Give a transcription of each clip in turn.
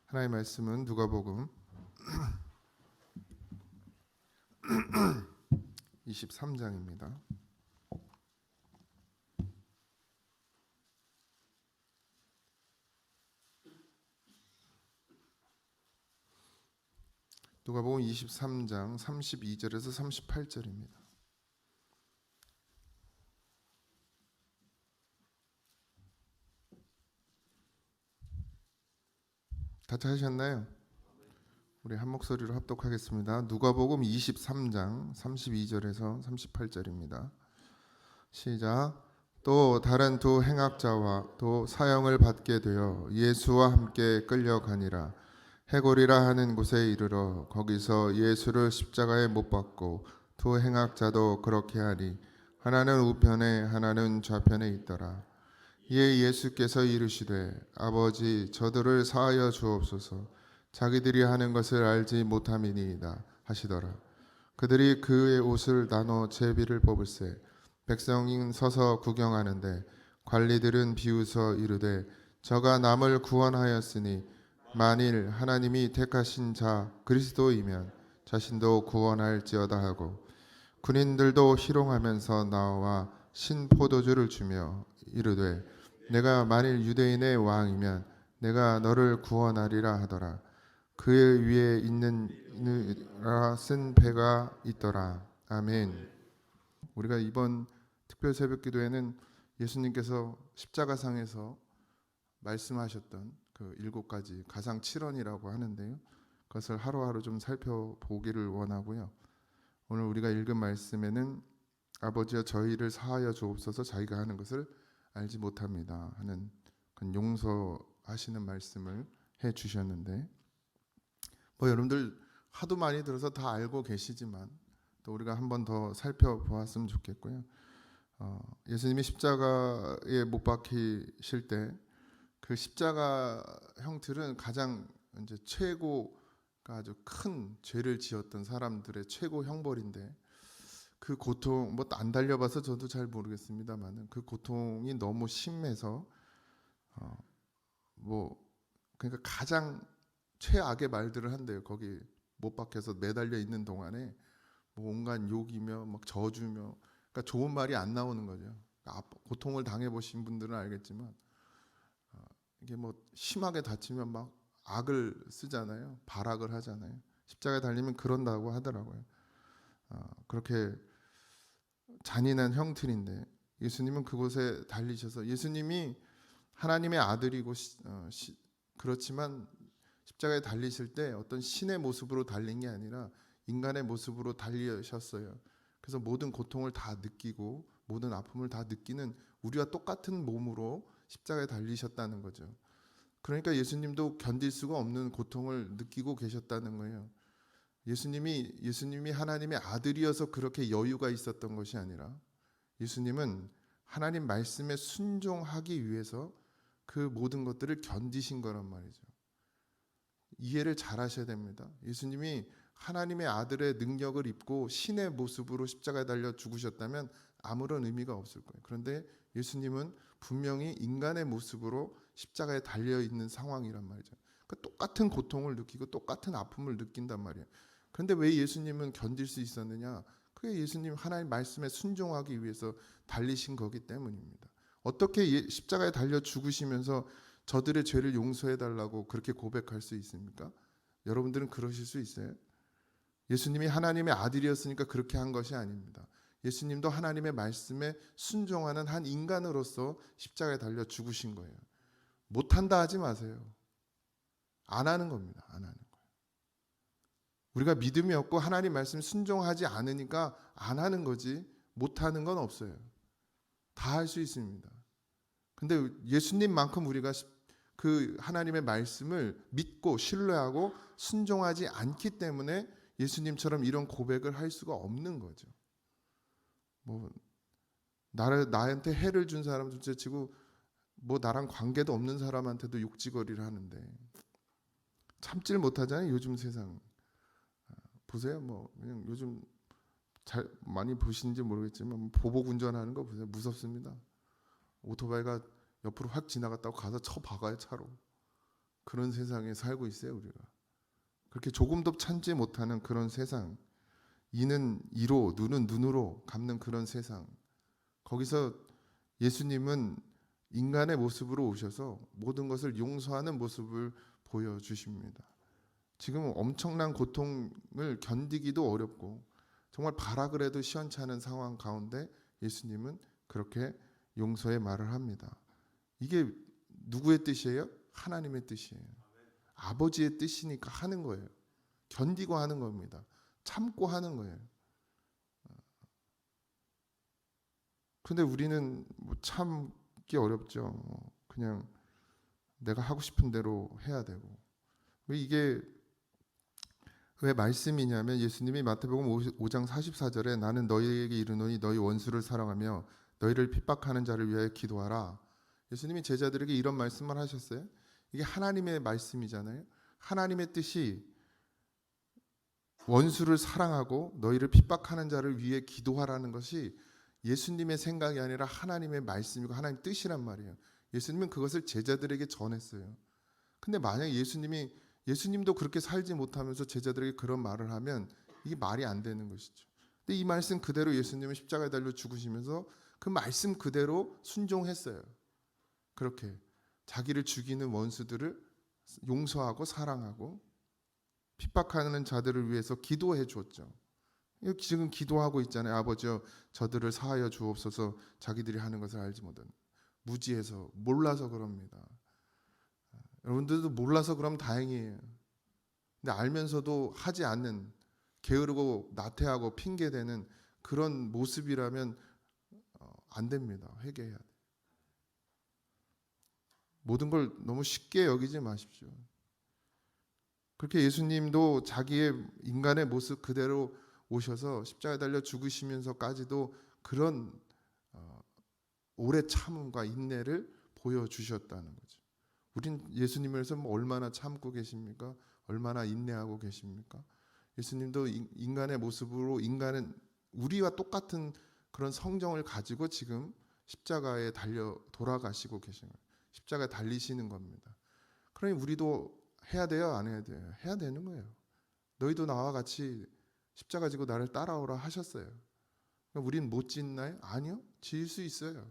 하나님의 말씀은 누가복음 23장입니다. 누가복음 23장 32절에서 38절입니다. 다 찾으셨나요? 우리 한 목소리로 합독하겠습니다. 누가복음 23장 32절에서 38절입니다. 시작. 또 다른 두 행악자와 또 사형을 받게 되어 예수와 함께 끌려가니라. 해골이라 하는 곳에 이르러 거기서 예수를 십자가에 못 박고 두 행악자도 그렇게 하니 하나는 우편에 하나는 좌편에 있더라. 이에 예수께서 이르시되 아버지 저들을 사하여 주옵소서 자기들이 하는 것을 알지 못함이니이다 하시더라. 그들이 그의 옷을 나눠 제비를 뽑을세 백성인 서서 구경하는데 관리들은 비웃어 이르되 저가 남을 구원하였으니 만일 하나님이 택하신 자 그리스도이면 자신도 구원할지어다 하고 군인들도 희롱하면서 나와 신 포도주를 주며 이르되 내가 만일 유대인의 왕이면 내가 너를 구원하리라 하더라. 그의 위에 있느라 쓴 배가 있더라. 아멘. 우리가 이번 특별 새벽 기도에는 예수님께서 십자가상에서 말씀하셨던 그 7가지 가상 7원이라고 하는데요. 그것을 하루하루 좀 살펴보기를 원하고요. 오늘 우리가 읽은 말씀에는 아버지여 저희를 사하여 주옵소서 자기가 하는 것을 알지 못합니다 하는 그런 용서하시는 말씀을 해 주셨는데 여러분들 하도 많이 들어서 다 알고 계시지만 또 우리가 한 번 더 살펴보았으면 좋겠고요. 예수님이 십자가에 못 박히실 때 그 십자가 형틀은 가장 이제 최고가 아주 큰 죄를 지었던 사람들의 최고 형벌인데 그 고통 안 달려봐서 저도 잘 모르겠습니다만은 그 고통이 너무 심해서 그러니까 가장 최악의 말들을 한대요. 거기 못 박혀서 매달려 있는 동안에 온갖 욕이며 막 저주며 그러니까 좋은 말이 안 나오는 거죠. 고통을 당해 보신 분들은 알겠지만 이게 심하게 다치면 막 악을 쓰잖아요. 발악을 하잖아요. 십자가에 달리면 그런다고 하더라고요. 그렇게 잔인한 형틀인데 예수님은 그곳에 달리셔서 예수님이 하나님의 아들이고 그렇지만 십자가에 달리실 때 어떤 신의 모습으로 달린 게 아니라 인간의 모습으로 달리셨어요. 그래서 모든 고통을 다 느끼고 모든 아픔을 다 느끼는 우리와 똑같은 몸으로 십자가에 달리셨다는 거죠. 그러니까 예수님도 견딜 수가 없는 고통을 느끼고 계셨다는 거예요. 예수님이 하나님의 아들이어서 그렇게 여유가 있었던 것이 아니라 예수님은 하나님 말씀에 순종하기 위해서 그 모든 것들을 견디신 거란 말이죠. 이해를 잘 하셔야 됩니다. 예수님이 하나님의 아들의 능력을 입고 신의 모습으로 십자가에 달려 죽으셨다면 아무런 의미가 없을 거예요. 그런데 예수님은 분명히 인간의 모습으로 십자가에 달려 있는 상황이란 말이죠. 그러니까 똑같은 고통을 느끼고 똑같은 아픔을 느낀단 말이에요. 그런데 왜 예수님은 견딜 수 있었느냐? 그게 예수님 하나님 말씀에 순종하기 위해서 달리신 거기 때문입니다. 어떻게 십자가에 달려 죽으시면서 저들의 죄를 용서해 달라고 그렇게 고백할 수 있습니까? 여러분들은 그러실 수 있어요? 예수님이 하나님의 아들이었으니까 그렇게 한 것이 아닙니다. 예수님도 하나님의 말씀에 순종하는 한 인간으로서 십자가에 달려 죽으신 거예요. 못한다 하지 마세요. 안 하는 겁니다. 안 하는 거예요. 우리가 믿음이 없고 하나님 말씀 순종하지 않으니까 안 하는 거지 못하는 건 없어요. 다 할 수 있습니다. 근데 예수님만큼 우리가 그 하나님의 말씀을 믿고 신뢰하고 순종하지 않기 때문에 예수님처럼 이런 고백을 할 수가 없는 거죠. 나한테 해를 준 사람 둘째치고 나랑 관계도 없는 사람한테도 욕지거리를 하는데 참질 못하잖아요. 요즘 세상 보세요. 그냥 요즘 잘 많이 보시는지 모르겠지만 보복 운전하는 거 보세요. 무섭습니다. 오토바이가 옆으로 확 지나갔다고 가서 쳐 박아요 차로. 그런 세상에 살고 있어요, 우리가. 그렇게 조금도 참지 못하는 그런 세상. 이는 이로, 눈은 눈으로 갚는 그런 세상. 거기서 예수님은 인간의 모습으로 오셔서 모든 것을 용서하는 모습을 보여주십니다. 지금 엄청난 고통을 견디기도 어렵고 정말 바라 그래도 시원찮은 상황 가운데 예수님은 그렇게 용서의 말을 합니다. 이게 누구의 뜻이에요? 하나님의 뜻이에요. 아버지의 뜻이니까 하는 거예요. 견디고 하는 겁니다. 참고 하는 거예요. 근데 우리는 뭐 참기 어렵죠. 그냥 내가 하고 싶은 대로 해야 되고. 이게 왜 말씀이냐면 예수님이 마태복음 5장 44절에 나는 너희에게 이르노니 너희 원수를 사랑하며 너희를 핍박하는 자를 위하여 기도하라. 예수님이 제자들에게 이런 말씀을 하셨어요. 이게 하나님의 말씀이잖아요. 하나님의 뜻이 원수를 사랑하고 너희를 핍박하는 자를 위해 기도하라는 것이 예수님의 생각이 아니라 하나님의 말씀이고 하나님의 뜻이란 말이에요. 예수님은 그것을 제자들에게 전했어요. 근데 만약에 예수님도 그렇게 살지 못하면서 제자들에게 그런 말을 하면 이게 말이 안 되는 것이죠. 근데 이 말씀 그대로 예수님은 십자가에 달려 죽으시면서 그 말씀 그대로 순종했어요. 그렇게 자기를 죽이는 원수들을 용서하고 사랑하고 핍박하는 자들을 위해서 기도해 줬죠. 지금 기도하고 있잖아요. 아버지여 저들을 사하여 주옵소서 자기들이 하는 것을 알지 못하는 무지해서 몰라서 그럽니다. 여러분들도 몰라서 그럼 다행이에요. 근데 알면서도 하지 않는 게으르고 나태하고 핑계대는 그런 모습이라면 안 됩니다. 회개해야 돼요. 모든 걸 너무 쉽게 여기지 마십시오. 그렇게 예수님도 자기의 인간의 모습 그대로 오셔서 십자가에 달려 죽으시면서까지도 그런 오래 참음과 인내를 보여주셨다는 거죠. 우린 예수님에서 얼마나 참고 계십니까? 얼마나 인내하고 계십니까? 예수님도 인간의 모습으로 인간은 우리와 똑같은 그런 성정을 가지고 지금 십자가에 달려 돌아가시고 계신 거예요. 십자가에 달리시는 겁니다. 그러니 우리도 해야 돼요? 안 해야 돼요? 해야 되는 거예요. 너희도 나와 같이 십자가 지고 나를 따라오라 하셨어요. 우리는 못 짓나요? 아니요. 지을 수 있어요.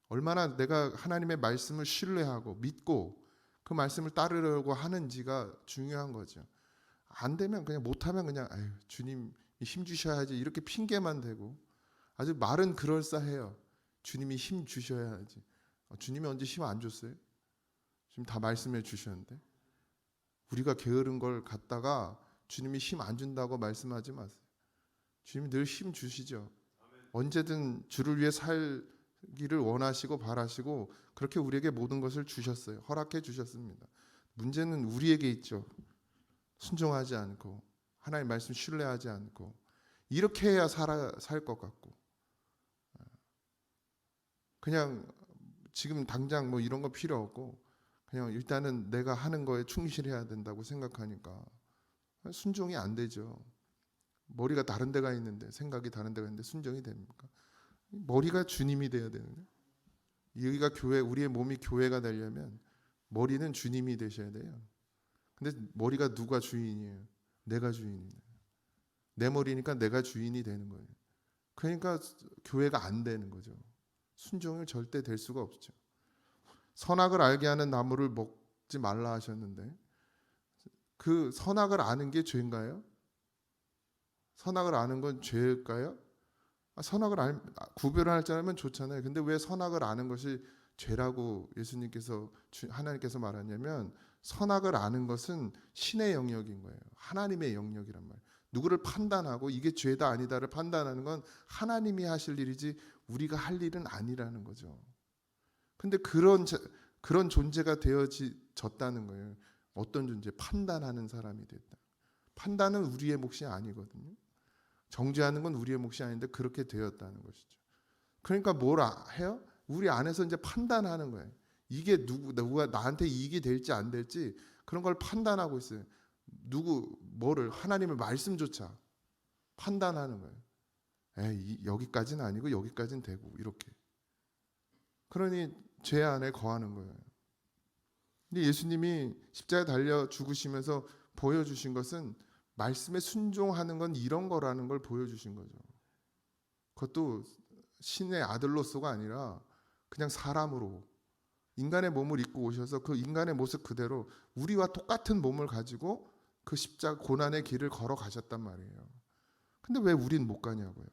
얼마나 내가 하나님의 말씀을 신뢰하고 믿고 그 말씀을 따르려고 하는지가 중요한 거죠. 안 되면 그냥 못하면 그냥 아유, 주님 힘 주셔야지 이렇게 핑계만 대고 아주 말은 그럴싸해요. 주님이 힘 주셔야지. 주님이 언제 힘 안 줬어요? 지금 다 말씀해 주셨는데 우리가 게으른 걸 갖다가 주님이 힘 안 준다고 말씀하지 마세요. 주님이 늘 힘 주시죠. 언제든 주를 위해 살기를 원하시고 바라시고 그렇게 우리에게 모든 것을 주셨어요. 허락해 주셨습니다. 문제는 우리에게 있죠. 순종하지 않고 하나님 말씀 신뢰하지 않고 이렇게 해야 살 것 같고 그냥 지금 당장 뭐 이런 거 필요 없고 그냥 일단은 내가 하는 거에 충실해야 된다고 생각하니까 순종이 안 되죠. 머리가 다른 데가 있는데 생각이 다른 데가 있는데 순종이 됩니까? 머리가 주님이 돼야 되는데 여기가 교회 우리의 몸이 교회가 되려면 머리는 주님이 되셔야 돼요. 근데 머리가 누가 주인이에요? 내가 주인이에요. 내 머리니까 내가 주인이 되는 거예요. 그러니까 교회가 안 되는 거죠. 순종을 절대 될 수가 없죠. 선악을 알게 하는 나무를 먹지 말라 하셨는데 그 선악을 아는 게 죄인가요? 선악을 아는 건 죄일까요? 선악을 구별을 할 줄 알면 좋잖아요. 근데 왜 선악을 아는 것이 죄라고 예수님께서 하나님께서 말하냐면 선악을 아는 것은 신의 영역인 거예요. 하나님의 영역이란 말이에요. 누구를 판단하고 이게 죄다 아니다를 판단하는 건 하나님이 하실 일이지 우리가 할 일은 아니라는 거죠. 근데 그런 존재가 되어졌다는 거예요. 어떤 존재? 판단하는 사람이 됐다. 판단은 우리의 몫이 아니거든요. 정죄하는 건 우리의 몫이 아닌데 그렇게 되었다는 것이죠. 그러니까 뭘 해요? 우리 안에서 이제 판단하는 거예요. 이게 누가 나한테 이익이 될지 안 될지 그런 걸 판단하고 있어요. 뭐를 하나님의 말씀조차 판단하는 거예요. 여기까지는 아니고 여기까지는 되고 이렇게. 그러니 죄 안에 거하는 거예요. 근데 예수님이 십자가에 달려 죽으시면서 보여주신 것은 말씀에 순종하는 건 이런 거라는 걸 보여주신 거죠. 그것도 신의 아들로서가 아니라 그냥 사람으로 인간의 몸을 입고 오셔서 그 인간의 모습 그대로 우리와 똑같은 몸을 가지고 그 십자가 고난의 길을 걸어 가셨단 말이에요. 근데 왜 우린 못 가냐고요.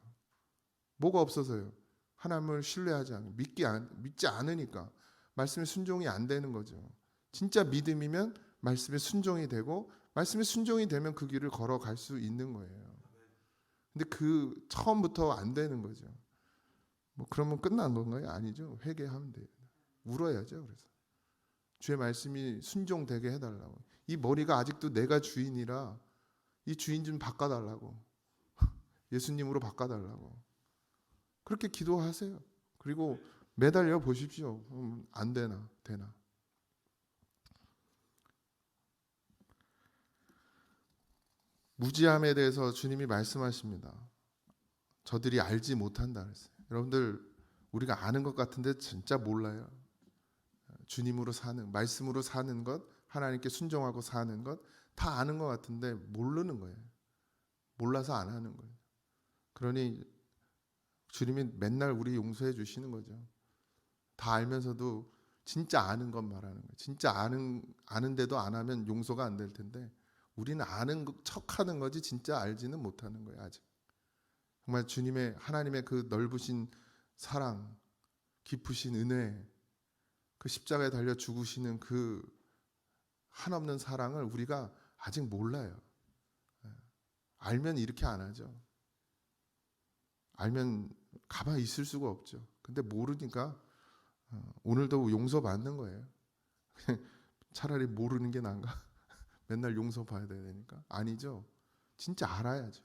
뭐가 없어서요. 하나님을 신뢰하지 않고 믿지 않으니까 말씀에 순종이 안 되는 거죠. 진짜 믿음이면 말씀에 순종이 되고 말씀에 순종이 되면 그 길을 걸어갈 수 있는 거예요. 근데 그 처음부터 안 되는 거죠. 뭐 그러면 끝난 건가요? 아니죠. 회개하면 돼요. 울어야죠. 그래서 주의 말씀이 순종되게 해달라고. 이 머리가 아직도 내가 주인이라 이 주인 좀 바꿔달라고. 예수님으로 바꿔달라고. 그렇게 기도하세요. 그리고 매달려 보십시오. 안 되나 되나. 무지함에 대해서 주님이 말씀하십니다. 저들이 알지 못한다 그랬어요. 여러분들 우리가 아는 것 같은데 진짜 몰라요. 주님으로 사는, 말씀으로 사는 것, 하나님께 순종하고 사는 것 다 아는 것 같은데 모르는 거예요. 몰라서 안 하는 거예요. 그러니 주님이 맨날 우리 용서해 주시는 거죠. 다 알면서도 진짜 아는 것 말하는 거예요. 진짜 아는데도 안 하면 용서가 안 될 텐데 우리는 아는 척하는 거지 진짜 알지는 못하는 거예요. 아직. 정말 주님의 하나님의 그 넓으신 사랑, 깊으신 은혜, 그 십자가에 달려 죽으시는 그 한없는 사랑을 우리가 아직 몰라요. 알면 이렇게 안 하죠. 알면 가만히 있을 수가 없죠. 근데 모르니까 오늘도 용서받는 거예요. 차라리 모르는 게 나은가? 맨날 용서받아야 되니까. 아니죠. 진짜 알아야죠.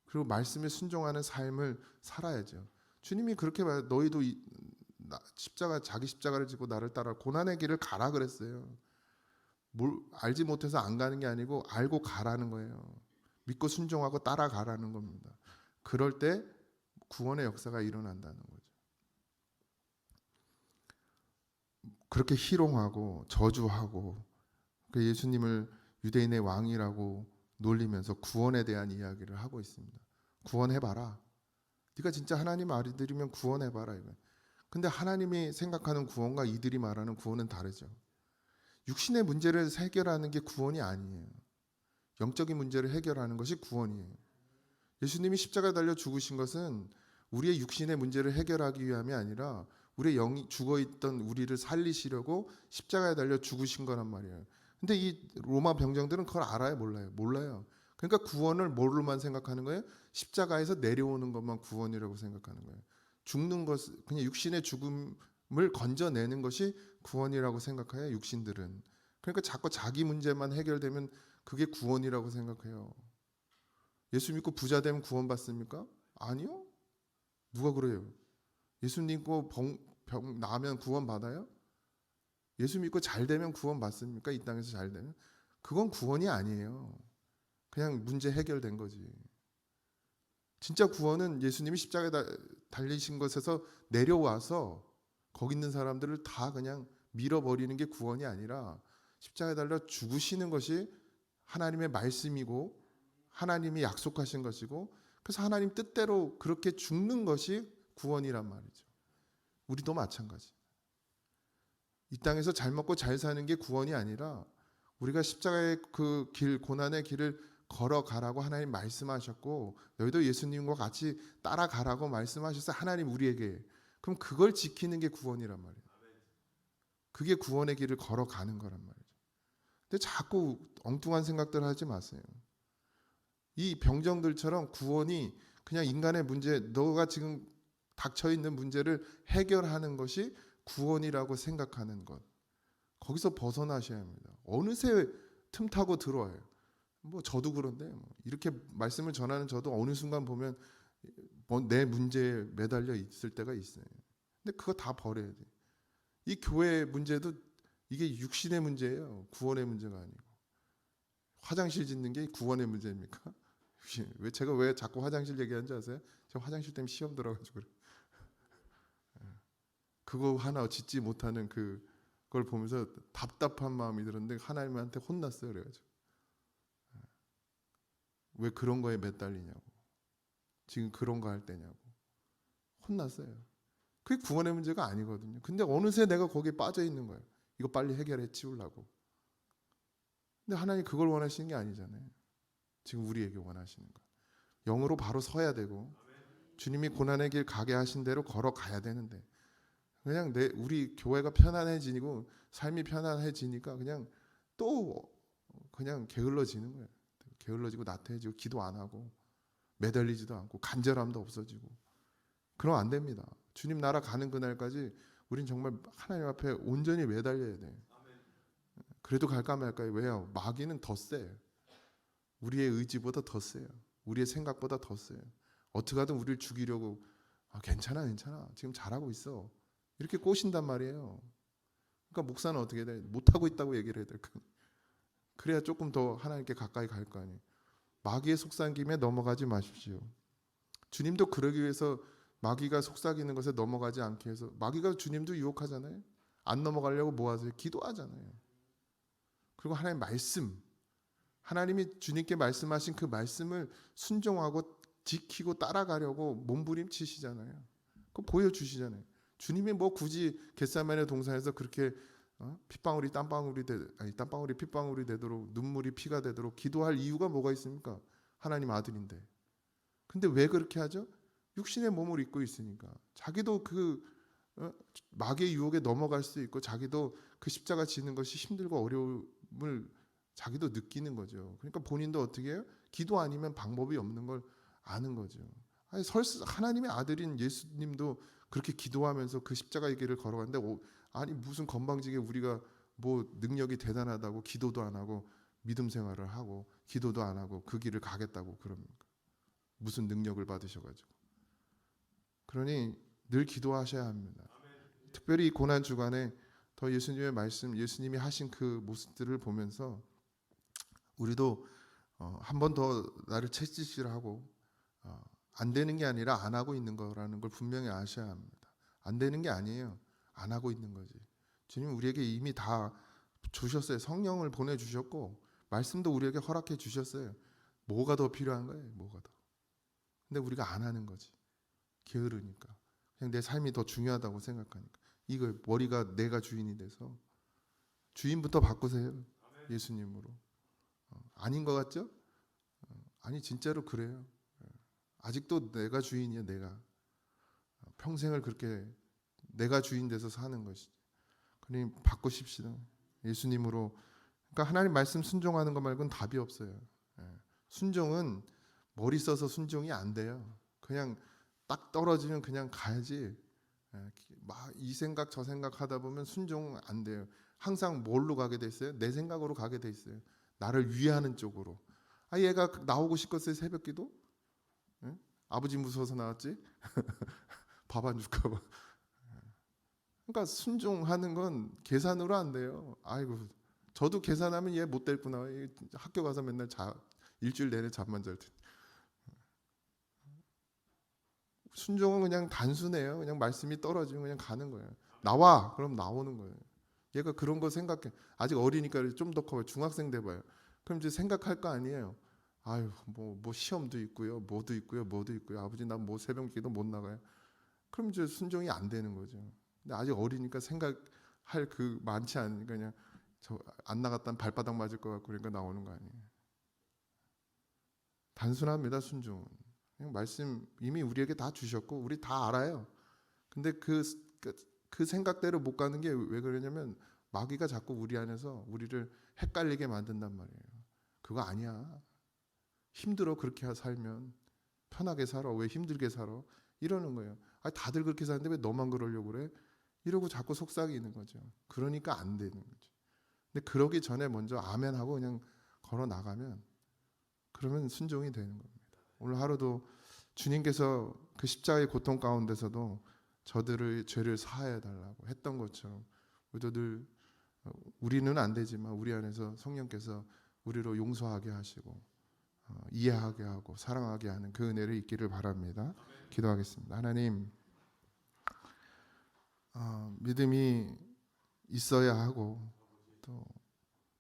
그리고 말씀에 순종하는 삶을 살아야죠. 주님이 그렇게 말, 너희도 자기 십자가를 지고 나를 따라 고난의 길을 가라 그랬어요. 알지 못해서 안 가는 게 아니고 알고 가라는 거예요. 믿고 순종하고 따라가라는 겁니다. 그럴 때 구원의 역사가 일어난다는 거죠. 그렇게 희롱하고 저주하고 그 예수님을 유대인의 왕이라고 놀리면서 구원에 대한 이야기를 하고 있습니다. 구원해봐라. 네가 진짜 하나님 아들이면 구원해봐라 이거. 근데 하나님이 생각하는 구원과 이들이 말하는 구원은 다르죠. 육신의 문제를 해결하는 게 구원이 아니에요. 영적인 문제를 해결하는 것이 구원이에요. 예수님이 십자가에 달려 죽으신 것은 우리의 육신의 문제를 해결하기 위함이 아니라 우리의 영이 죽어있던 우리를 살리시려고 십자가에 달려 죽으신 거란 말이에요. 근데 이 로마 병정들은 그걸 알아요? 몰라요? 몰라요. 그러니까 구원을 뭐로만 생각하는 거예요? 십자가에서 내려오는 것만 구원이라고 생각하는 거예요. 죽는 것, 그냥 육신의 죽음을 건져내는 것이 구원이라고 생각해요. 육신들은. 그러니까 자꾸 자기 문제만 해결되면 그게 구원이라고 생각해요. 예수 믿고 부자 되면 구원받습니까? 아니요. 누가 그래요? 예수 믿고 병 나면 구원받아요? 예수 믿고 잘 되면 구원받습니까? 이 땅에서 잘 되면? 그건 구원이 아니에요. 그냥 문제 해결된 거지. 진짜 구원은 예수님이 십자가에 달리신 것에서 내려와서 거기 있는 사람들을 다 그냥 밀어버리는 게 구원이 아니라 십자가에 달려 죽으시는 것이 하나님의 말씀이고 하나님이 약속하신 것이고 그래서 하나님 뜻대로 그렇게 죽는 것이 구원이란 말이죠. 우리도 마찬가지. 이 땅에서 잘 먹고 잘 사는 게 구원이 아니라 우리가 십자가의 그 길, 고난의 길을 걸어가라고 하나님 말씀하셨고 너희도 예수님과 같이 따라가라고 말씀하셔서 하나님 우리에게 그럼 그걸 지키는 게 구원이란 말이에요. 그게 구원의 길을 걸어가는 거란 말이죠. 근데 자꾸 엉뚱한 생각들 하지 마세요. 이 병정들처럼 구원이 그냥 인간의 문제, 너가 지금 닥쳐있는 문제를 해결하는 것이 구원이라고 생각하는 것. 거기서 벗어나셔야 합니다. 어느새 틈타고 들어와요. 뭐 저도 그런데 이렇게 말씀을 전하는 저도 어느 순간 보면 내 문제에 매달려 있을 때가 있어요. 근데 그거 다 버려야 돼요. 이 교회의 문제도 이게 육신의 문제예요. 구원의 문제가 아니고. 화장실 짓는 게 구원의 문제입니까? 제가 왜 자꾸 화장실 얘기하는지 아세요? 제가 화장실 때문에 시험 들어가지고 그래. 그거 하나 짓지 못하는 그 그걸 보면서 답답한 마음이 들었는데 하나님한테 혼났어요. 그래가지고 왜 그런 거에 매달리냐고, 지금 그런 거 할 때냐고 혼났어요. 그게 구원의 문제가 아니거든요. 근데 어느새 내가 거기에 빠져 있는 거예요. 이거 빨리 해결해 치우려고. 근데 하나님 그걸 원하시는 게 아니잖아요. 지금 우리에게 원하시는 거. 영으로 바로 서야 되고 주님이 고난의 길 가게 하신 대로 걸어가야 되는데 그냥 우리 교회가 편안해지고 삶이 편안해지니까 그냥 또 그냥 게을러지는 거예요. 게을러지고 나태해지고 기도 안 하고 매달리지도 않고 간절함도 없어지고 그러면 안 됩니다. 주님 나라 가는 그날까지 우린 정말 하나님 앞에 온전히 매달려야 돼요. 그래도 갈까 말까요? 왜요? 마귀는 더 세요. 우리의 의지보다 더 세요. 우리의 생각보다 더 세요. 어떻게 하든 우리를 죽이려고 괜찮아 지금 잘하고 있어 이렇게 꼬신단 말이에요. 그러니까 목사는 어떻게 해야 돼? 못하고 있다고 얘기를 해야 될까? 그래야 조금 더 하나님께 가까이 갈 거 아니에요. 마귀의 속삭임에 넘어가지 마십시오. 주님도 그러기 위해서 마귀가 속삭이는 것에 넘어가지 않게 해서 마귀가 주님도 유혹하잖아요. 안 넘어가려고 뭐 하세요? 기도하잖아요. 그리고 하나님 말씀, 하나님이 주님께 말씀하신 그 말씀을 순종하고 지키고 따라가려고 몸부림치시잖아요. 그거 보여주시잖아요. 주님이 뭐 굳이 겟세마네 동산에서 그렇게 핏방울이 땀방울이 핏방울이 되도록 눈물이 피가 되도록 기도할 이유가 뭐가 있습니까? 하나님 아들인데. 근데 왜 그렇게 하죠? 육신의 몸을 입고 있으니까. 자기도 그 마귀의 유혹에 넘어갈 수 있고 자기도 그 십자가 지는 것이 힘들고 어려움을 자기도 느끼는 거죠. 그러니까 본인도 어떻게 해요? 기도 아니면 방법이 없는 걸 아는 거죠. 아니, 하나님의 아들인 예수님도 그렇게 기도하면서 그 십자가의 길을 걸어갔는데 아니 무슨 건방지게 우리가 뭐 능력이 대단하다고 기도도 안 하고 믿음 생활을 하고 기도도 안 하고 그 길을 가겠다고 그럽니까? 무슨 능력을 받으셔가지고. 그러니 늘 기도하셔야 합니다. 특별히 이 고난 주간에 더 예수님의 말씀, 예수님이 하신 그 모습들을 보면서 우리도 한 번 더 나를 채찍질하고 안 되는 게 아니라 안 하고 있는 거라는 걸 분명히 아셔야 합니다. 안 되는 게 아니에요. 안 하고 있는 거지. 주님 우리에게 이미 다 주셨어요. 성령을 보내주셨고 말씀도 우리에게 허락해 주셨어요. 뭐가 더 필요한 거예요? 뭐가 더. 근데 우리가 안 하는 거지. 게으르니까. 그냥 내 삶이 더 중요하다고 생각하니까. 이거 머리가 내가 주인이 돼서 주인부터 바꾸세요. 예수님으로. 아닌 것 같죠? 아니 진짜로 그래요. 아직도 내가 주인이야. 내가 평생을 그렇게 내가 주인 돼서 사는 것이지. 그러니 바꾸십시다. 예수님으로. 그러니까 하나님 말씀 순종하는 것 말고는 답이 없어요. 순종은 머리 써서 순종이 안 돼요. 그냥 딱 떨어지면 그냥 가야지. 막 이 생각 저 생각 하다 보면 순종 안 돼요. 항상 뭘로 가게 돼 있어요? 내 생각으로 가게 돼 있어요. 나를 위하는 쪽으로. 얘가 나오고 싶었어요. 새벽기도. 아버지 무서워서 나왔지. 밥 안 줄까 봐. 그러니까 순종하는 건 계산으로 안 돼요. 아이고 저도 계산하면 얘 못 됐구나. 학교 가서 맨날 일주일 내내 잠만 잘 텐데. 순종은 그냥 단순해요. 그냥 말씀이 떨어지면 그냥 가는 거예요. 나와 그럼 나오는 거예요. 얘가 그런 거 생각해. 아직 어리니까 좀 더 커요. 중학생 돼봐요. 그럼 이제 생각할 거 아니에요. 아유 뭐 시험도 있고요, 뭐도 있고요. 아버지 난 뭐 새벽기도 못 나가요. 그럼 이제 순종이 안 되는 거죠. 근데 아직 어리니까 생각할 그 많지 않으니까 그냥 저 안 나갔다면 발바닥 맞을 것 같고 그러니까 나오는 거 아니에요. 단순합니다. 순종은. 그냥 말씀 이미 우리에게 다 주셨고 우리 다 알아요. 근데 그 생각대로 못 가는 게 왜 그러냐면 마귀가 자꾸 우리 안에서 우리를 헷갈리게 만든단 말이에요. 그거 아니야. 힘들어 그렇게 살면 편하게 살아. 왜 힘들게 살아? 이러는 거예요. 다들 그렇게 사는데 왜 너만 그러려고 그래? 이러고 자꾸 속삭이는 거죠. 그러니까 안 되는 거죠. 근데 그러기 전에 먼저 아멘 하고 그냥 걸어 나가면 그러면 순종이 되는 겁니다. 오늘 하루도 주님께서 그 십자가의 고통 가운데서도 저들의 죄를 사하여 달라고 했던 것처럼 우리도 늘 우리는 안 되지만 우리 안에서 성령께서 우리로 용서하게 하시고 이해하게 하고 사랑하게 하는 그 은혜를 있기를 바랍니다. 기도하겠습니다. 하나님 믿음이 있어야 하고 또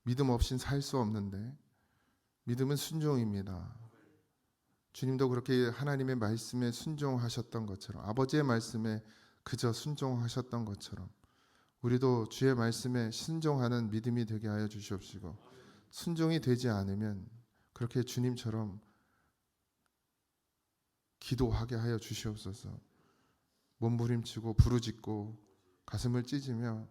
믿음 없인 살 수 없는데 믿음은 순종입니다. 주님도 그렇게 하나님의 말씀에 순종하셨던 것처럼 아버지의 말씀에 그저 순종하셨던 것처럼 우리도 주의 말씀에 순종하는 믿음이 되게 하여 주시옵시고 순종이 되지 않으면 그렇게 주님처럼 기도하게 하여 주시옵소서. 몸부림치고 부르짖고 가슴을 찢으며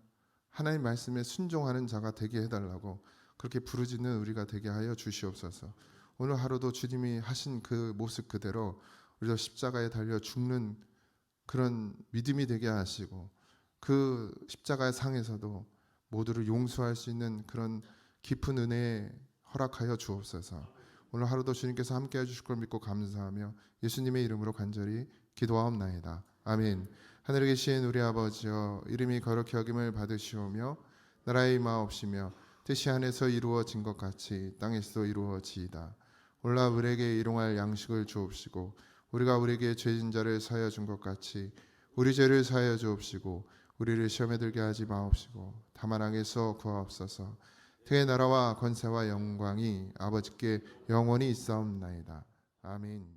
하나님 말씀에 순종하는 자가 되게 해달라고 그렇게 부르짖는 우리가 되게 하여 주시옵소서. 오늘 하루도 주님이 하신 그 모습 그대로 우리도 십자가에 달려 죽는 그런 믿음이 되게 하시고 그 십자가의 상에서도 모두를 용서할 수 있는 그런 깊은 은혜에 허락하여 주옵소서. 오늘 하루도 주님께서 함께 해주실 걸 믿고 감사하며 예수님의 이름으로 간절히 기도하옵나이다. 아멘. 하늘에 계신 우리 아버지여, 이름이 거룩히 여김을 받으시오며 나라의 임하옵시며 뜻이 하늘에서 이루어진 것 같이 땅에서도 이루어지이다. 오늘날 우리에게 일용할 양식을 주옵시고 우리가 우리에게 죄진 자를 사하여 준 것 같이 우리 죄를 사하여 주옵시고 우리를 시험에 들게 하지 마옵시고 다만 악에서 구하옵소서. 그의 나라와 권세와 영광이 아버지께 영원히 있사옵나이다. 아멘.